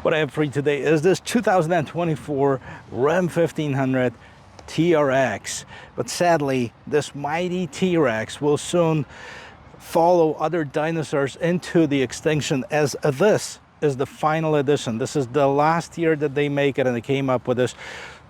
What I have for you today is this 2024 Ram 1500 TRX. But sadly, this mighty TRX will soon follow other dinosaurs into the extinction, as this is the final edition. This is the last year that they make it, and they came up with this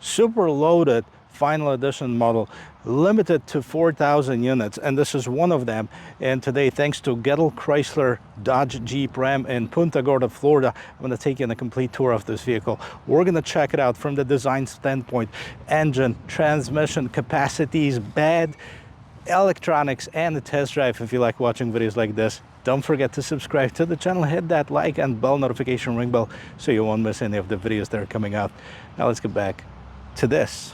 super loaded final edition model, limited to 4,000 units, and this is one of them. And today, thanks to Gettle Chrysler Dodge Jeep Ram in Punta Gorda, Florida, I'm going to take you on a complete tour of this vehicle. We're going to check it out from the design standpoint: engine, transmission, capacities, bed, electronics, and the test drive. If you like watching videos like this, don't forget to subscribe to the channel, hit that like and bell notification ring bell so you won't miss any of the videos that are coming out. Now let's get back to this.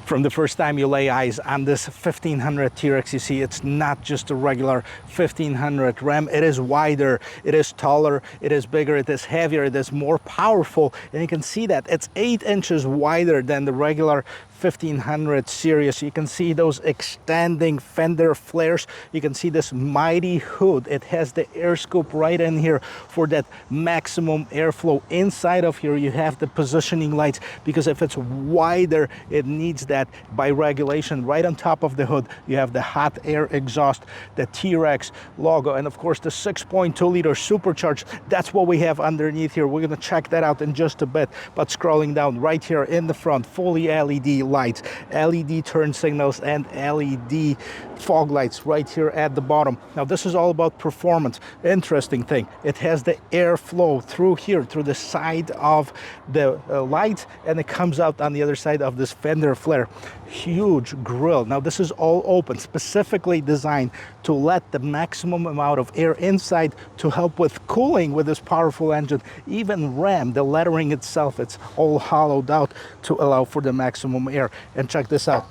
From the first time you lay eyes on this 1500 TRX, you see it's not just a regular 1500 Ram. It is wider, it is taller, it is bigger, it is heavier, it is more powerful, and you can see that it's 8 inches wider than the regular 1500 series. You can see those extending fender flares. You can see this mighty hood. It has the air scoop right in here for that maximum airflow. Inside of here you have the positioning lights, because if it's wider it needs that by regulation. Right on top of the hood you have the hot air exhaust, the TRX logo, and of course the 6.2 liter supercharged. That's what we have underneath here. We're going to check that out in just a bit. But scrolling down right here in the front, fully LED lights, LED turn signals, and LED fog lights right here at the bottom. Now this is all about performance. Interesting thing, it has the airflow through here, through the side of the light, and it comes out on the other side of this fender flare. Huge grille. Now this is all open, specifically designed to let the maximum amount of air inside to help with cooling with this powerful engine. Even Ram, the lettering itself, it's all hollowed out to allow for the maximum air. And check this out.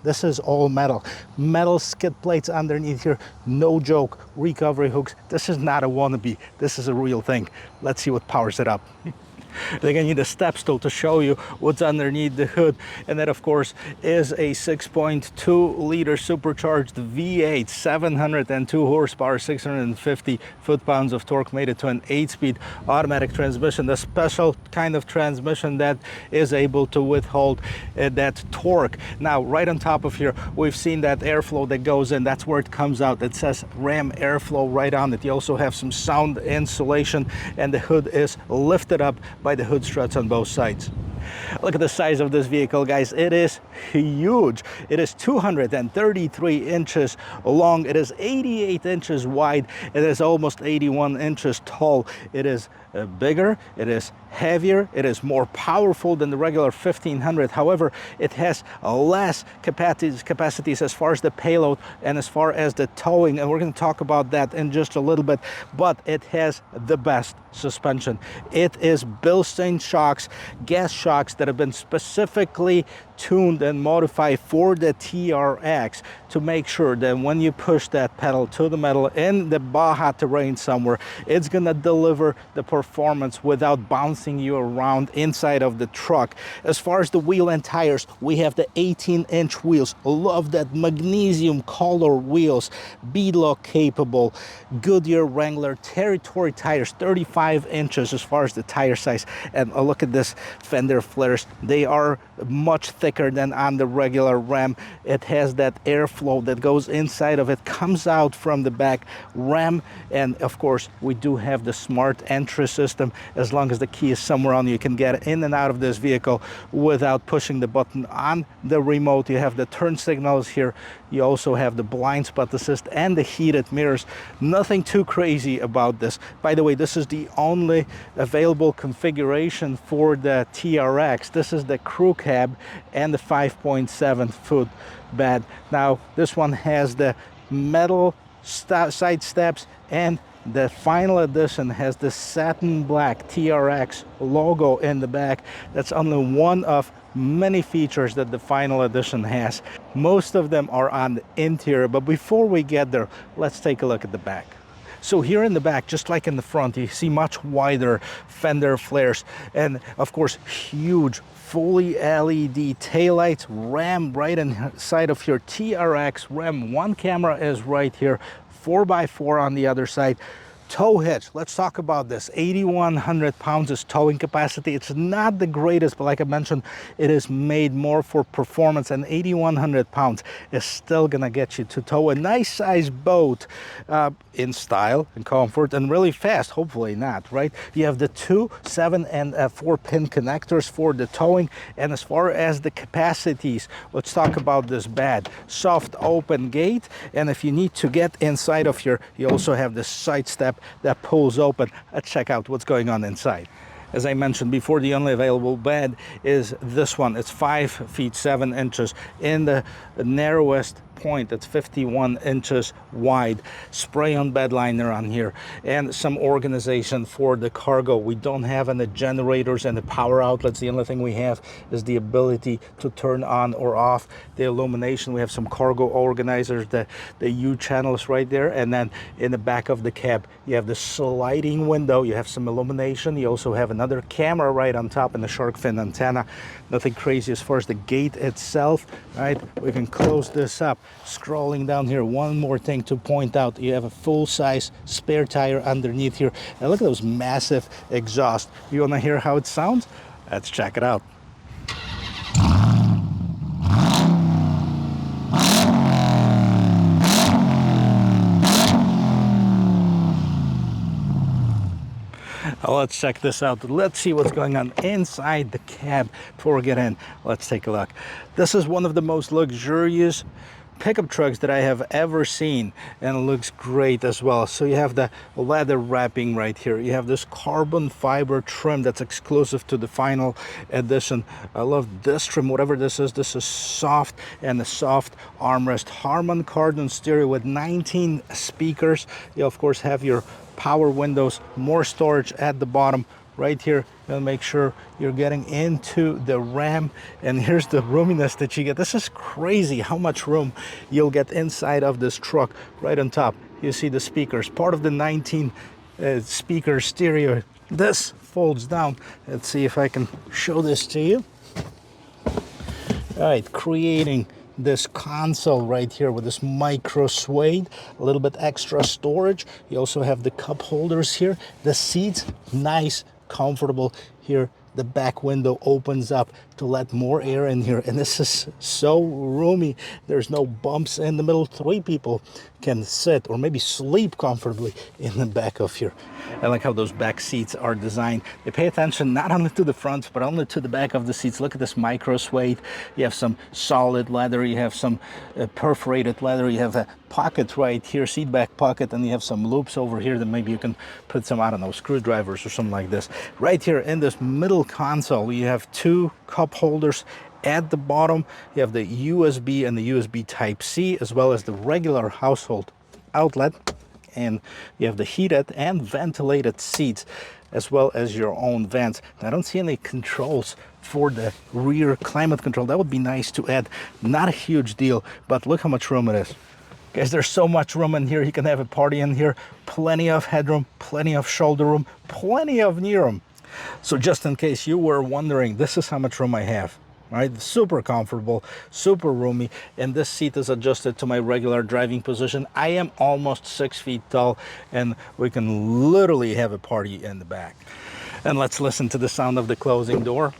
This is all metal. Metal skid plates underneath here. No joke. Recovery hooks. This is not a wannabe. This is a real thing. Let's see what powers it up. They're going to need a step stool to show you what's underneath the hood. And that, of course, is a 6.2 liter supercharged V8, 702 horsepower, 650 foot-pounds of torque, made it to an 8-speed automatic transmission, the special kind of transmission that is able to withhold that torque. Now, right on top of here, we've seen that airflow that goes in. That's where it comes out. It says Ram Airflow right on it. You also have some sound insulation, and the hood is lifted up by the hood struts on both sides. Look at the size of this vehicle, guys. It is huge. It is 233 inches long. It is 88 inches wide. It is almost 81 inches tall. It is bigger, it is heavier, it is more powerful than the regular 1500. However, it has less capacities as far as the payload and as far as the towing, and we're going to talk about that in just a little bit. But it has the best suspension. It is Bilstein shocks, gas shocks that have been specifically tuned and modified for the TRX to make sure that when you push that pedal to the metal in the Baja terrain somewhere, it's gonna deliver the performance without bouncing you around inside of the truck. As far as the wheel and tires, we have the 18-inch wheels. Love that magnesium color wheels, bead lock capable, Goodyear Wrangler Territory tires, 35 inches as far as the tire size. And look at this fender flares. They are much thicker than on the regular Ram. It has that airflow that goes inside of it, comes out from the back Ram. And of course, we do have the smart entry system. As long as the key is somewhere on, you can get in and out of this vehicle without pushing the button on the remote. You have the turn signals here. You also have the blind spot assist and the heated mirrors. Nothing too crazy about this. By the way, this is the only available configuration for the TRX. This is the crew cab and the 5.7-foot bed. Now, this one has the metal side steps, and the final edition has the satin black TRX logo in the back. That's only one of many features that the final edition has. Most of them are on the interior, but before we get there, let's take a look at the back. So here in the back, just like in the front, you see much wider fender flares, and of course huge fully LED taillights, Ram right inside of your TRX. Ram one camera is right here, 4x4 on the other side. Tow hitch, let's talk about this. 8,100 pounds is towing capacity. It's not the greatest, but like I mentioned, it is made more for performance, and 8,100 pounds is still gonna get you to tow a nice sized boat in style and comfort and really fast, hopefully not, right? You have the 2, 7, and 4-pin connectors for the towing. And as far as the capacities, let's talk about this bed. Soft open gate, and if you need to get inside of here, you also have the side step that pulls open. Let's check out what's going on inside. As I mentioned before, the only available bed is this one. It's 5 feet 7 inches in the narrowest point. It's 51 inches wide. Spray on Bedliner on here, and some organization for the cargo. We don't have any generators and the power outlets. The only thing we have is the ability to turn on or off the illumination. We have some cargo organizers, the U channels right there, and then in the back of the cab you have the sliding window. You have some illumination. You also have another camera right on top and the shark fin antenna. Nothing crazy as far as the gate itself, right? We can close this up. Scrolling down here, one more thing to point out. You have a full-size spare tire underneath here. And look at those massive exhausts. You want to hear how it sounds? Let's check it out. Let's check this out. Let's see what's going on inside the cab before we get in. Let's take a look. This is one of the most luxurious pickup trucks that I have ever seen, and it looks great as well. So you have the leather wrapping right here. You have this carbon fiber trim that's exclusive to the final edition. I love this trim, whatever this is. This is soft, and a soft armrest. Harman Kardon stereo with 19 speakers. You of course have your power windows, more storage at the bottom right here. You'll make sure you're getting into the Ram, and here's the roominess that you get. This is crazy how much room you'll get inside of this truck. Right on top you see the speakers, part of the 19 speaker stereo. This folds down. Let's see if I can show this to you. All right, creating this console right here with this micro suede, a little bit extra storage. You also have the cup holders here. The seats, nice, comfortable here. The back window opens up to let more air in here, and this is so roomy. There's no bumps in the middle. 3 people can sit or maybe sleep comfortably in the back of here. I like how those back seats are designed. They pay attention not only to the front, but only to the back of the seats. Look at this micro suede. You have some solid leather. You have some perforated leather. You have a pocket right here, seat back pocket, and you have some loops over here that maybe you can put some, I don't know, screwdrivers or something like this. Right here in this middle console, you have 2 cup holders. At the bottom, you have the USB and the USB Type-C, as well as the regular household outlet. And you have the heated and ventilated seats, as well as your own vents. I don't see any controls for the rear climate control. That would be nice to add. Not a huge deal, but look how much room it is. Guys, there's so much room in here. You can have a party in here. Plenty of headroom, plenty of shoulder room, plenty of knee room. So just in case you were wondering, this is how much room I have. Right, super comfortable, super roomy, and this seat is adjusted to my regular driving position. I am almost 6 feet tall, and we can literally have a party in the back. And let's listen to the sound of the closing door.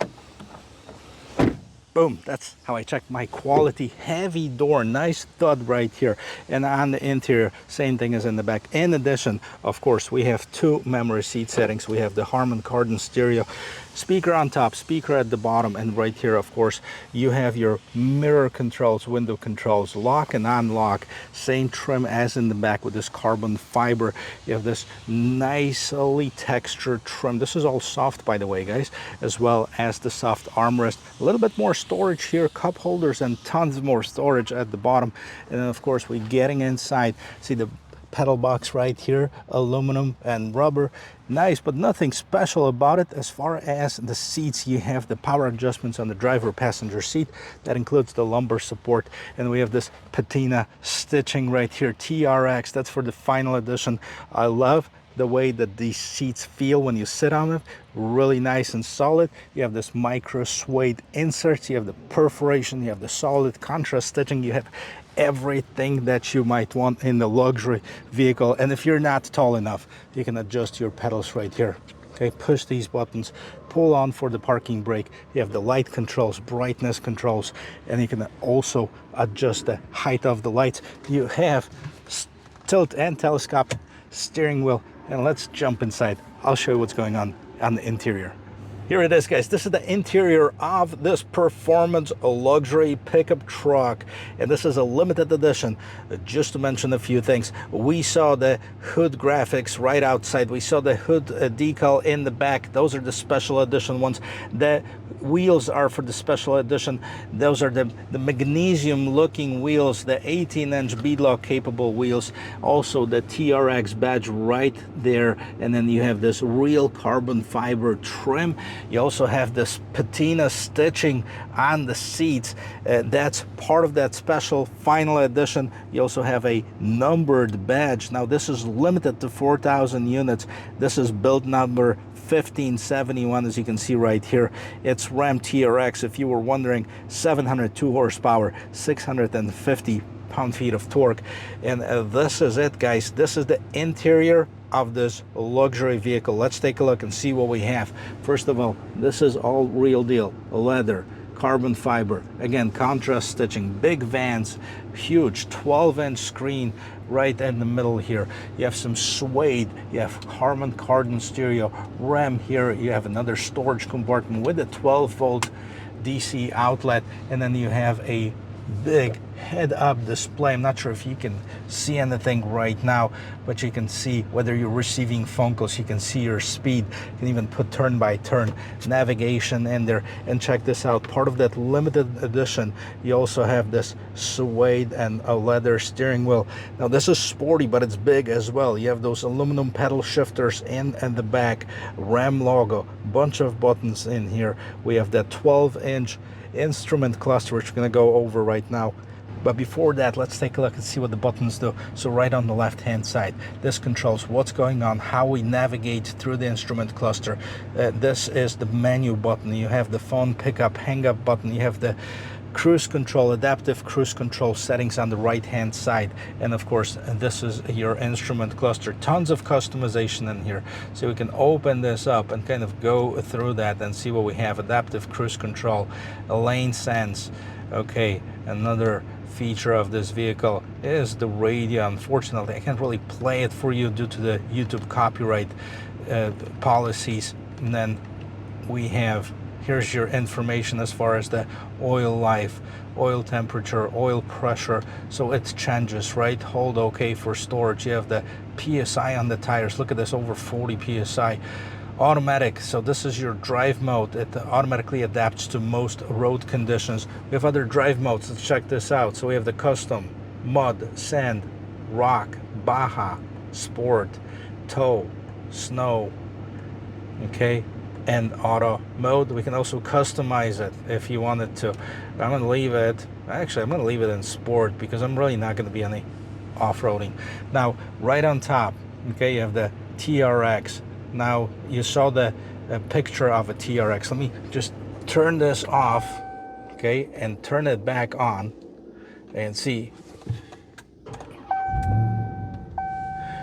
Boom, that's how I check my quality. Heavy door, nice thud right here. And on the interior, same thing as in the back. In addition, of course, we have two memory seat settings. We have the Harman Kardon stereo, speaker on top, speaker at the bottom, and right here, of course, you have your mirror controls, window controls, lock and unlock. Same trim as in the back with this carbon fiber. You have this nicely textured trim. This is all soft, by the way, guys, as well as the soft armrest. A little bit more storage here, cup holders, and tons more storage at the bottom. And then, of course, we're getting inside. See the pedal box right here, aluminum and rubber. Nice, but nothing special about it. As far as the seats, you have the power adjustments on the driver passenger seat. That includes the lumbar support. And we have this patina stitching right here, TRX. That's for the final edition. I love the way that these seats feel when you sit on it. Really nice and solid. You have this micro suede inserts, you have the perforation, you have the solid contrast stitching, you have everything that you might want in the luxury vehicle. And if you're not tall enough, you can adjust your pedals right here. Okay, push these buttons, pull on for the parking brake. You have the light controls, brightness controls, and you can also adjust the height of the lights. You have tilt and telescopic steering wheel. And let's jump inside. I'll show you what's going on the interior. Here it is, guys. This is the interior of this performance luxury pickup truck, and this is a limited edition. Just to mention a few things, we saw the hood graphics right outside. We saw the hood decal in the back. Those are the special edition ones. The wheels are for the special edition. Those are the magnesium looking wheels, the 18-inch beadlock capable wheels. Also the TRX badge right there, and then you have this real carbon fiber trim. You also have this patina stitching on the seats. That's part of that special final edition. You also have a numbered badge. Now this is limited to 4,000 units. This is build number 1571, as you can see right here. It's Ram TRX, if you were wondering, 702 horsepower, 650 pound-feet of torque. And this is it, guys. This is the interior of this luxury vehicle. Let's take a look and see what we have. First of all, this is all real deal, leather, carbon fiber, again, contrast stitching, big vans, huge 12-inch screen right in the middle here. You have some suede, you have Harman Kardon stereo, Ram here, you have another storage compartment with a 12-volt DC outlet, and then you have a big head-up display. I'm not sure if you can see anything right now, but you can see whether you're receiving phone calls, you can see your speed, you can even put turn-by-turn navigation in there. And check this out, part of that limited edition, you also have this suede and a leather steering wheel. Now this is sporty, but it's big as well. You have those aluminum pedal shifters in and the back, Ram logo, bunch of buttons in here. We have that 12-inch instrument cluster, which we're going to go over right now. But before that, let's take a look and see what the buttons do. So right on the left hand side, this controls what's going on, how we navigate through the instrument cluster. This is the menu button. You have the phone pickup, hang up button. You have the cruise control, adaptive cruise control settings on the right hand side. And of course, this is your instrument cluster. Tons of customization in here. So we can open this up and kind of go through that and see what we have. Adaptive cruise control, lane sense. Okay, another feature of this vehicle is the radio. Unfortunately, I can't really play it for you due to the YouTube copyright policies. And then we have, here's your information as far as the oil life, oil temperature, oil pressure. So it changes, right? Hold OK for storage. You have the PSI on the tires. Look at this, over 40 PSI. Automatic, so this is your drive mode. It automatically adapts to most road conditions. We have other drive modes. Let's check this out. So we have the custom, mud, sand, rock, Baja, sport, tow, snow, okay, and auto mode. We can also customize it if you wanted to. I'm going to leave it, actually I'm going to leave it in sport because I'm really not going to be any off-roading. Now right on top, okay, you have the TRX. Now you saw the picture of a TRX. Let me just turn this off, okay, and turn it back on and see.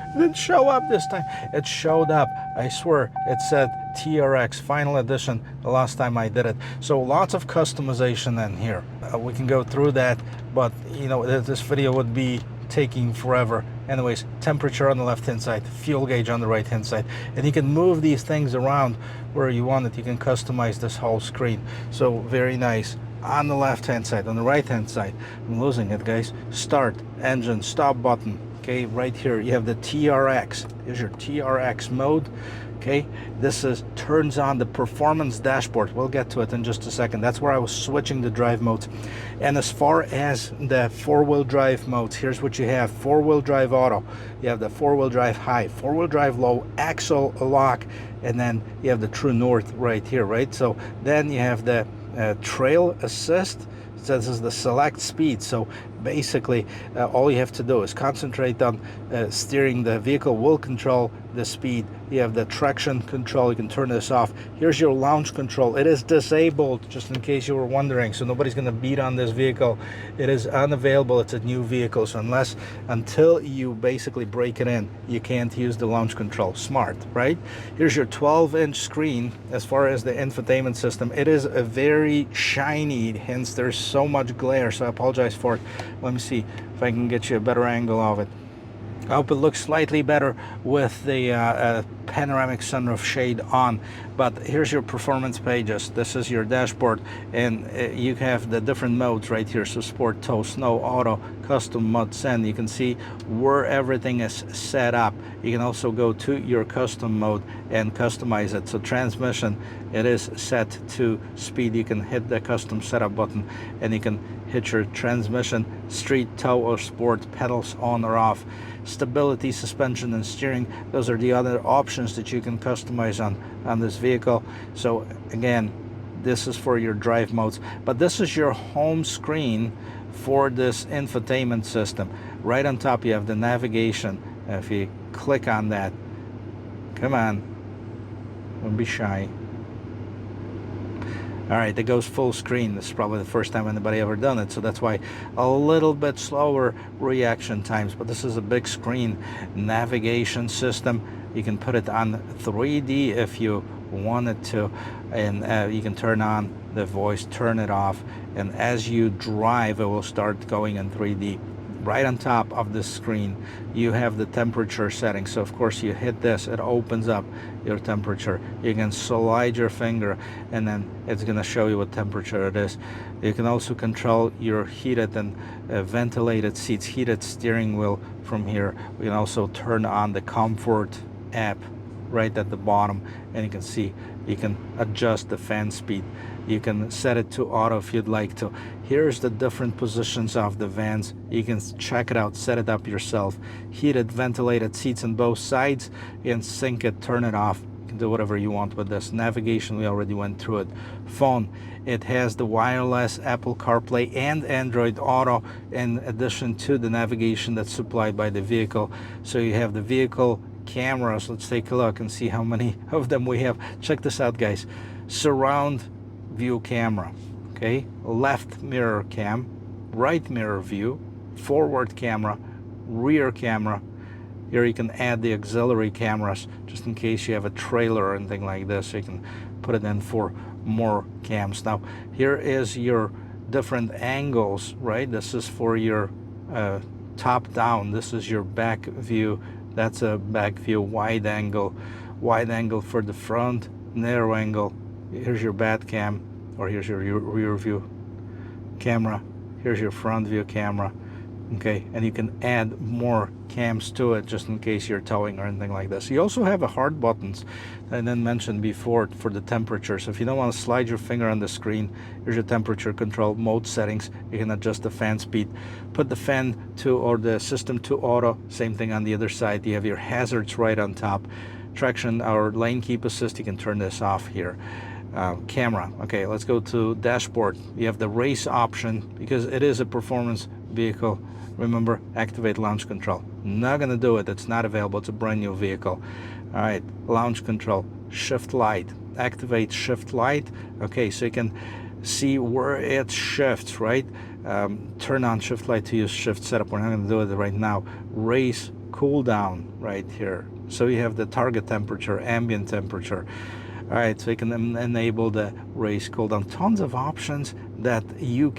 It didn't show up this time. It showed up. I swear, it said TRX Final Edition the last time I did it. So lots of customization in here. We can go through that, but you know, this video would be taking forever. Anyways, temperature on the left hand side, fuel gauge on the right hand side, and you can move these things around where you want it. You can customize this whole screen. So very nice. On the left hand side, on the right hand side, I'm losing it, guys. Start, engine, stop button. Okay, right here you have the TRX. Here's your TRX mode. Okay, this turns on the performance dashboard. We'll get to it in just a second. That's where I was switching the drive modes. And as far as the four-wheel drive modes, here's what you have. Four-wheel drive auto. You have the four-wheel drive high, four-wheel drive low, axle lock, and then you have the true north right here, right? So then you have the trail assist. So this is the select speed. So basically all you have to do is concentrate on steering. The vehicle will control the speed. You have the traction control. You can turn this off. Here's your launch control. It is disabled, just in case you were wondering, so nobody's going to beat on this vehicle. It is unavailable. It's a new vehicle, so until you basically break it in, you can't use the launch control. Smart, right? Here's your 12-inch screen. As far as the infotainment system, it is a very shiny, hence there's so much glare, so I apologize for it. Let me see if I can get you a better angle of it. I hope it looks slightly better with the panoramic sunroof shade on. But here's your performance pages. This is your dashboard, and you have the different modes right here. So sport, tow, snow, auto, custom, mud, sand. You can see where everything is set up. You can also go to your custom mode and customize it. So transmission, it is set to speed. You can hit the custom setup button and you can hit your transmission, street, tow, or sport, pedals on or off. Stability, suspension, and steering, those are the other options that you can customize on this vehicle. So again, this is for your drive modes, but this is your home screen for this infotainment system. Right on top you have the navigation. If you click on that, come on, don't be shy. All right, it goes full screen. This is probably the first time anybody ever done it, so that's why a little bit slower reaction times. But this is a big screen navigation system. You can put it on 3D if you wanted to, and you can turn on the voice, turn it off, and as you drive, it will start going in 3D. Right on top of the screen you have the temperature settings. So of course you hit this, it opens up your temperature. You can slide your finger and then it's going to show you what temperature it is. You can also control your heated and ventilated seats, heated steering wheel from here. We can also turn on the comfort app right at the bottom, and you can see you can adjust the fan speed. You can set it to auto if you'd like to. Here's the different positions of the vans. You can check it out, set it up yourself. Heated, ventilated seats on both sides. You can sync it, turn it off. You can do whatever you want with this. Navigation, we already went through it. Phone, it has the wireless Apple CarPlay and Android Auto in addition to the navigation that's supplied by the vehicle. So you have the vehicle cameras. Let's take a look and see how many of them we have. Check this out, guys. Surround view camera, okay, left mirror cam, right mirror view, forward camera, rear camera. Here you can add the auxiliary cameras just in case you have a trailer or anything like this, so you can put it in for more cams. Now here is your different angles, right? This is for your top down. This is your back view. That's a back view. Wide angle for the front, narrow angle. Here's your bat cam, or here's your rear view camera. Here's your front view camera. Okay, and you can add more cams to it just in case you're towing or anything like this. You also have a hard buttons that I didn't mention before for the temperature. So if you don't want to slide your finger on the screen, here's your temperature control mode settings. You can adjust the fan speed, put the fan to, or the system to auto. Same thing on the other side. You have your hazards right on top. Traction or lane keep assist, you can turn this off here. Camera, okay, let's go to dashboard. You have the race option because it is a performance vehicle. Remember, activate launch control. Not gonna do it, it's not available, it's a brand new vehicle. All right, launch control, shift light, activate shift light. Okay, so you can see where it shifts, right? Turn on shift light to use shift setup. We're not gonna do it right now. Race cool down right here. So you have the target temperature, ambient temperature. All right, so you can enable the raise cool down. Tons of options that you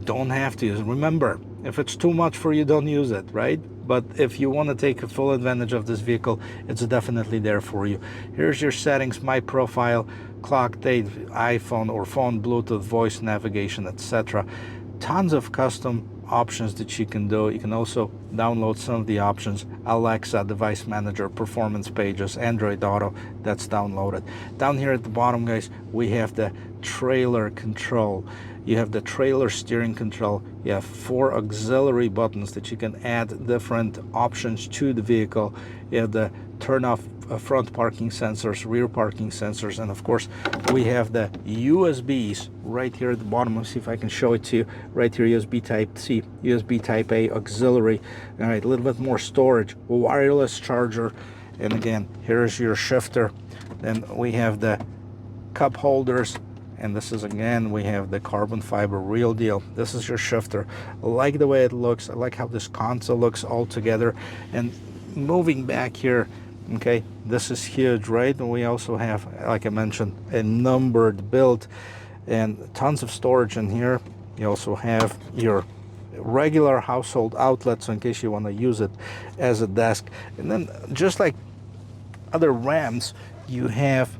don't have to use. Remember, if it's too much for you, don't use it, right? But if you want to take full advantage of this vehicle, it's definitely there for you. Here's your settings, my profile, clock, date, iPhone or phone, Bluetooth, voice, navigation, etc. Tons of custom options that you can do. You can also download some of the options: Alexa, device manager, performance pages, Android Auto. That's downloaded. Down here at the bottom, guys, we have the trailer control. You have the trailer steering control. You have 4 auxiliary buttons that you can add different options to the vehicle. You have the turn off front parking sensors, rear parking sensors, and of course we have the USBs right here at the bottom. Let's see if I can show it to you. Right here, USB type C, USB type A, auxiliary. All right, a little bit more storage, wireless charger, and again, here's your shifter. Then we have the cup holders, and this is, again, we have the carbon fiber, real deal. This is your shifter. I like the way it looks. I like how this console looks all together. And moving back here, okay, this is huge, right? And we also have, like I mentioned, a numbered build and tons of storage in here. You also have your regular household outlet, so in case you want to use it as a desk. And then, just like other Rams, you have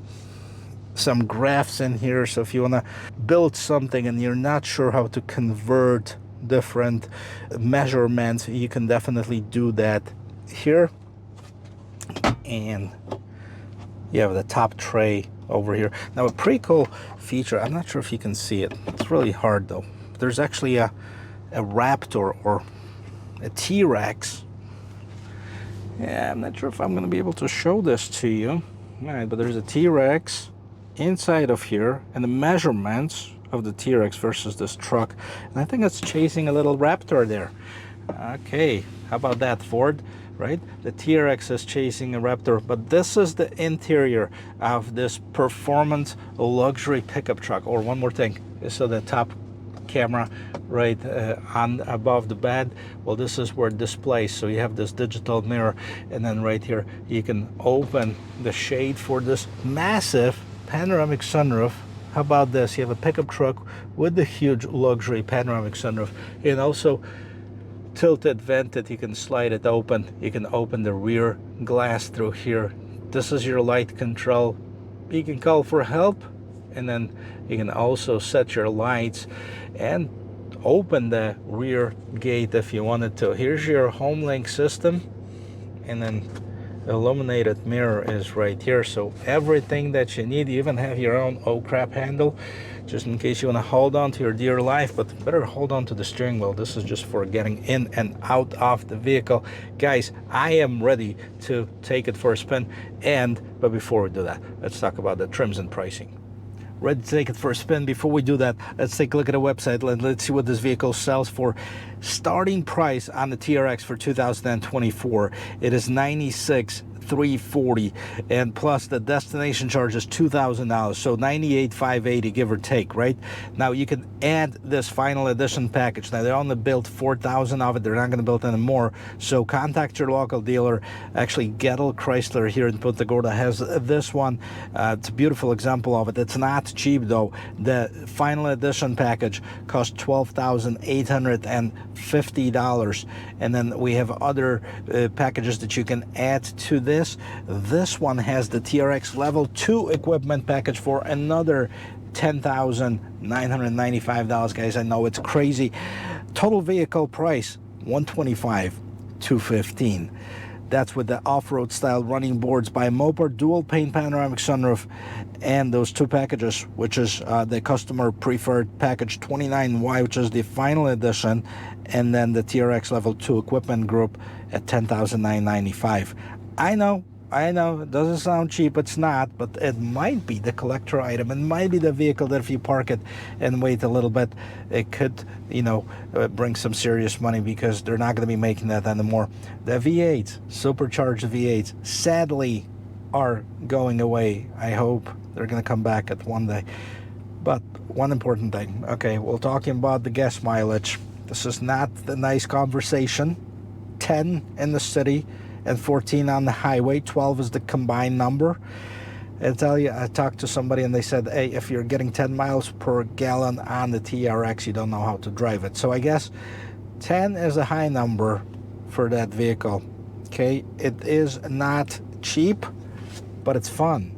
some graphs in here, so if you want to build something and you're not sure how to convert different measurements, you can definitely do that here. And you have the top tray over here. Now, a pretty cool feature, I'm not sure if you can see it, it's really hard though. There's actually a Raptor or a TRX. Yeah, I'm not sure if I'm going to be able to show this to you. All right, but there's a TRX inside of here and the measurements of the TRX versus this truck, and I think it's chasing a little Raptor there. Okay, how about that, Ford? Right, the TRX is chasing a Raptor, but this is the interior of this performance luxury pickup truck. Or one more thing, so the top camera right on above the bed, well, this is where it displays. So you have this digital mirror, and then right here you can open the shade for this massive panoramic sunroof. How about this? You have a pickup truck with the huge luxury panoramic sunroof, and also tilted, vented. You can slide it open. You can open the rear glass through here. This is your light control. You can call for help, and then you can also set your lights and open the rear gate if you wanted to. Here's your home link system, and then illuminated mirror is right here. So everything that you need. You even have your own oh crap handle, just in case you want to hold on to your dear life, but better hold on to the steering wheel. This is just for getting in and out of the vehicle. Guys, I am ready to take it for a spin, but before we do that, let's talk about the trims and pricing. Ready to take it for a spin. Before we do that, let's take a look at the website. Let's see what this vehicle sells for. Starting price on the TRX for 2024, it is $96,340, and plus the destination charge is $2,000, so $98,580, give or take. Right now, you can add this final edition package. Now, they only built 4,000 of it. They're not going to build any more, so contact your local dealer. Actually, Gettle Chrysler here in Punta Gorda has this one. It's a beautiful example of it. It's not cheap though. The final edition package costs $12,850, and then we have other packages that you can add to this. This one has the TRX level 2 equipment package for another $10,995. Guys, I know it's crazy. Total vehicle price $125,215. That's with the off-road style running boards by MOPAR, dual pane panoramic sunroof, and those 2 packages, which is the customer preferred package 29Y, which is the final edition, and then the TRX level 2 equipment group at $10,995. I know, it doesn't sound cheap, it's not, but it might be the collector item. It might be the vehicle that if you park it and wait a little bit, it could, bring some serious money, because they're not going to be making that anymore. The V8s, supercharged V8s, sadly are going away. I hope they're going to come back at one day. But one important thing, okay, we're talking about the gas mileage. This is not the nice conversation. 10 in the city and 14 on the highway. 12 is the combined number. I tell you, I talked to somebody and they said, hey, if you're getting 10 miles per gallon on the TRX, you don't know how to drive it. So I guess 10 is a high number for that vehicle. Okay, it is not cheap, but it's fun.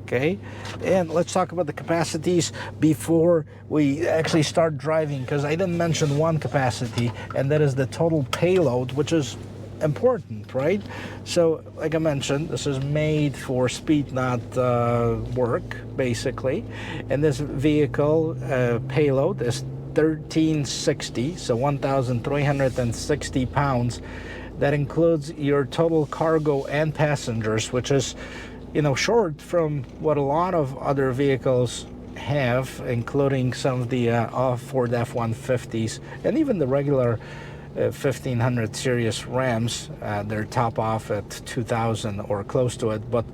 Okay, and let's talk about the capacities before we actually start driving, because I didn't mention one capacity, and that is the total payload, which is important, right? So like I mentioned, this is made for speed, not work, basically. And this vehicle payload is 1360, so 1,360 pounds. That includes your total cargo and passengers, which is, you know, short from what a lot of other vehicles have, including some of the Ford F-150s and even the regular 1500 series Rams. They're top off at 2,000 or close to it, but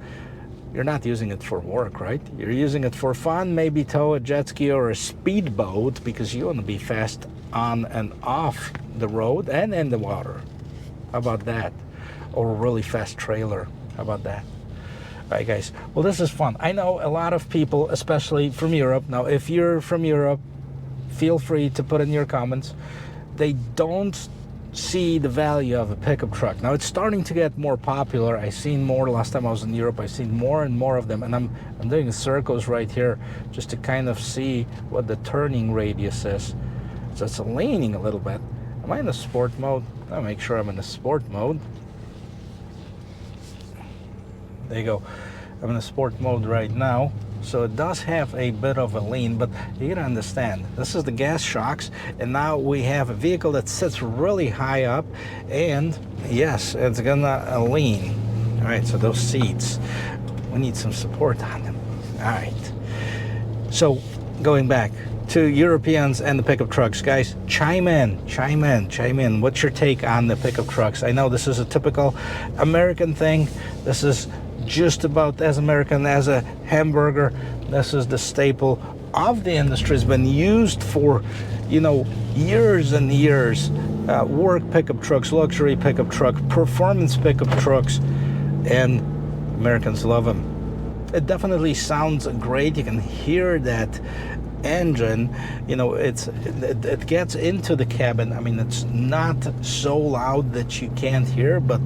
you're not using it for work, right? You're using it for fun, maybe tow a jet ski or a speedboat, because you want to be fast on and off the road and in the water. How about that? Or a really fast trailer. How about that? All right, guys. Well, this is fun. I know a lot of people, especially from Europe. Now, if you're from Europe, feel free to put in your comments. They don't see the value of a pickup truck. Now, it's starting to get more popular. I seen more last time I was in Europe. I seen more and more of them, and I'm doing circles right here just to kind of see what the turning radius is. So it's leaning a little bit. Am I in the sport mode? I'll make sure I'm in the sport mode. There you go. I'm in the sport mode right now. So it does have a bit of a lean, but you gotta understand, this is the gas shocks, and now we have a vehicle that sits really high up, and yes, it's gonna lean. All right, so those seats, we need some support on them. All right. So going back to Europeans and the pickup trucks, guys, chime in. What's your take on the pickup trucks? I know this is a typical American thing. This is just about as American as a hamburger. This is the staple of the industry. It's been used for, you know, years and years. Work pickup trucks, luxury pickup truck, performance pickup trucks, and Americans love them. It definitely sounds great. You can hear that engine, you know, it gets into the cabin. I mean, it's not so loud that you can't hear, but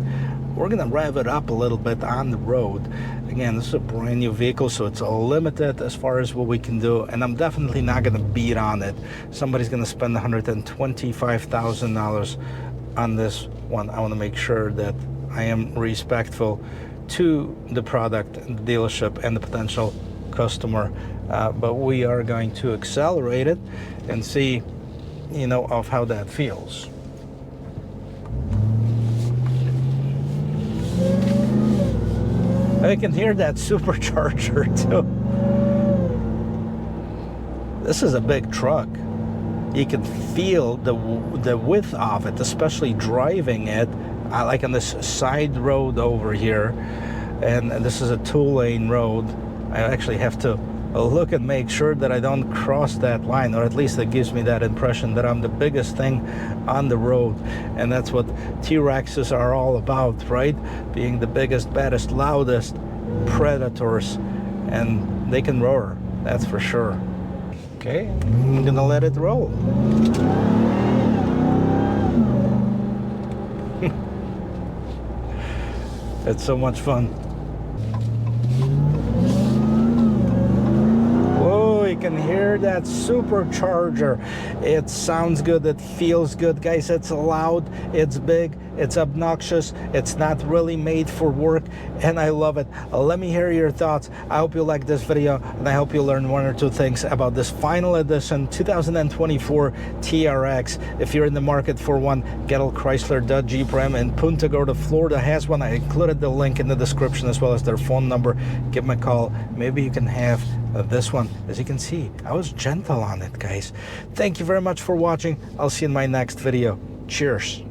we're gonna rev it up a little bit on the road. Again, this is a brand new vehicle, so it's limited as far as what we can do, and I'm definitely not gonna beat on it. Somebody's gonna spend $125,000 on this one. I want to make sure that I am respectful to the product and the dealership and the potential customer, but we are going to accelerate it and see, you know, of how that feels. I can hear that supercharger too. This is a big truck. You can feel the width of it, especially driving it. Like on this side road over here, and this is a 2-lane road. I actually have to look and make sure that I don't cross that line, or at least it gives me that impression that I'm the biggest thing on the road. And that's what TRXs are all about, right? Being the biggest, baddest, loudest predators, and they can roar, that's for sure. Okay, I'm gonna let it roll. It's so much fun. Whoa, you can hear that supercharger. It sounds good, it feels good, guys. It's loud, it's big, it's obnoxious, it's not really made for work, and I love it. Let me hear your thoughts. I hope you like this video, and I hope you learn one or two things about this final edition 2024 TRX. If you're in the market for one, Gettle Chrysler Dodge Jeep Ram in Punta Gorda, Florida has one. I included the link in the description as well as their phone number. Give them a call. Maybe you can have this one. As you can see, I was gentle on it, guys. Thank you very much for watching. I'll see you in my next video. Cheers.